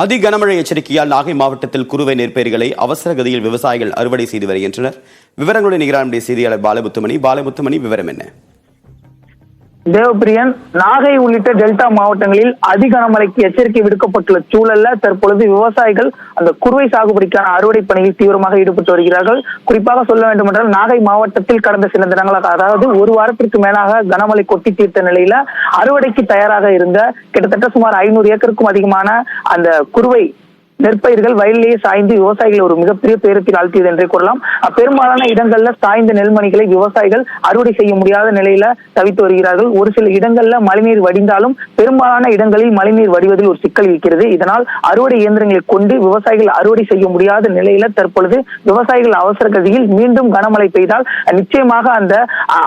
அதி கனமழை எச்சரிக்கையால் நாகை மாவட்டத்தில் குறுவை நெற்பயிர்களை அவசர கதியில் விவசாயிகள் அறுவடை செய்து வருகின்றனர். விவரங்களுடன் நிகரானுடைய செய்தியாளர் பாலமுத்துமணி. விவரம் என்ன? தேவபிரியன், நாகை உள்ளிட்ட டெல்டா மாவட்டங்களில் அதி கனமழைக்கு எச்சரிக்கை விடுக்கப்பட்டுள்ள சூழல்ல தற்பொழுது விவசாயிகள் அந்த குறுவை சாகுபடிக்கான அறுவடை பணியில் தீவிரமாக ஈடுபட்டு வருகிறார்கள். குறிப்பாக சொல்ல வேண்டும் என்றால், நாகை மாவட்டத்தில் கடந்த சில தினங்களாக, அதாவது ஒரு வாரத்திற்கு மேலாக கனமழை கொட்டி தீர்த்த நிலையில அறுவடைக்கு தயாராக இருந்த கிட்டத்தட்ட சுமார் 500 ஏக்கருக்கும் அதிகமான அந்த குறுவை நெற்பயிர்கள் வயலிலேயே சாய்ந்து விவசாயிகள் ஒரு மிகப்பெரிய துயரத்தில் ஆழ்த்தியது என்றே கூறலாம். பெரும்பாலான இடங்கள்ல சாய்ந்த நெல்மணிகளை விவசாயிகள் அறுவடை செய்ய முடியாத நிலையில தவித்து வருகிறார்கள். ஒரு சில இடங்கள்ல மழைநீர் வடிந்தாலும் பெரும்பாலான இடங்களில் மழைநீர் வடிவதில் ஒரு சிக்கல் இருக்கிறது. இதனால் அறுவடை இயந்திரங்களை கொண்டு விவசாயிகள் அறுவடை செய்ய முடியாத நிலையில தற்பொழுது விவசாயிகள் அவசர கதியில் மீண்டும் கனமழை பெய்தால் நிச்சயமாக அந்த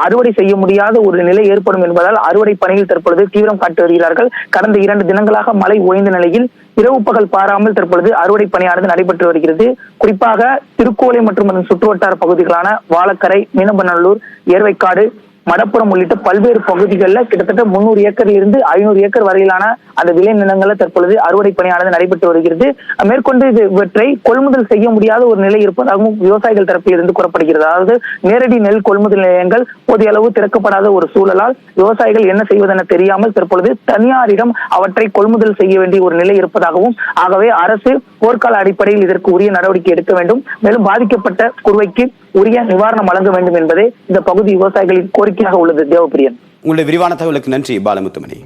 அறுவடை செய்ய முடியாத ஒரு நிலை ஏற்படும் என்பதால் அறுவடை பணியில் தற்பொழுது தீவிரம் காட்டி வருகிறார்கள். கடந்த 2 தினங்களாக மழை ஓய்ந்த நிலையில் இரவு பகல் பாராமல் தற்பொழுது அறுவடை பணியானது நடைபெற்று வருகிறது. குறிப்பாக திருக்கோலை மற்றும் அதன் சுற்றுவட்டார பகுதிகளான வாழக்கரை, மீனம்பநல்லூர், ஏர்வைக்காடு, மடப்புறம் உள்ளிட்ட பல்வேறு பகுதிகளில் கிட்டத்தட்ட 300 ஏக்கரில் இருந்து 500 ஏக்கர் வரையிலான அந்த விளை நிலங்கள்ல தற்பொழுது அறுவடை பணியானது நடைபெற்று வருகிறது. மேற்கொண்டு இவற்றை கொள்முதல் செய்ய முடியாத ஒரு நிலை இருப்பதாகவும் விவசாயிகள் தரப்பில் இருந்து கூறப்படுகிறது. அதாவது நேரடி நெல் கொள்முதல் நிலையங்கள் போதிய அளவு திறக்கப்படாத ஒரு சூழலால் விவசாயிகள் என்ன செய்வதென தெரியாமல் தற்பொழுது தனியாரிடம் அவற்றை கொள்முதல் செய்ய வேண்டிய ஒரு நிலை இருப்பதாகவும், ஆகவே அரசு போர்க்கால அடிப்படையில் இதற்கு உரிய நடவடிக்கை எடுக்க வேண்டும், மேலும் பாதிக்கப்பட்ட குறுவைக்கு உரிய நிவாரணம் வழங்க வேண்டும் என்பதே இந்த பகுதி விவசாயிகளின் கோரிக்கையாக உள்ளது. தேவபிரியன், உங்களுடைய விரிவான தகவலுக்கு நன்றி பாலமுத்துமணி.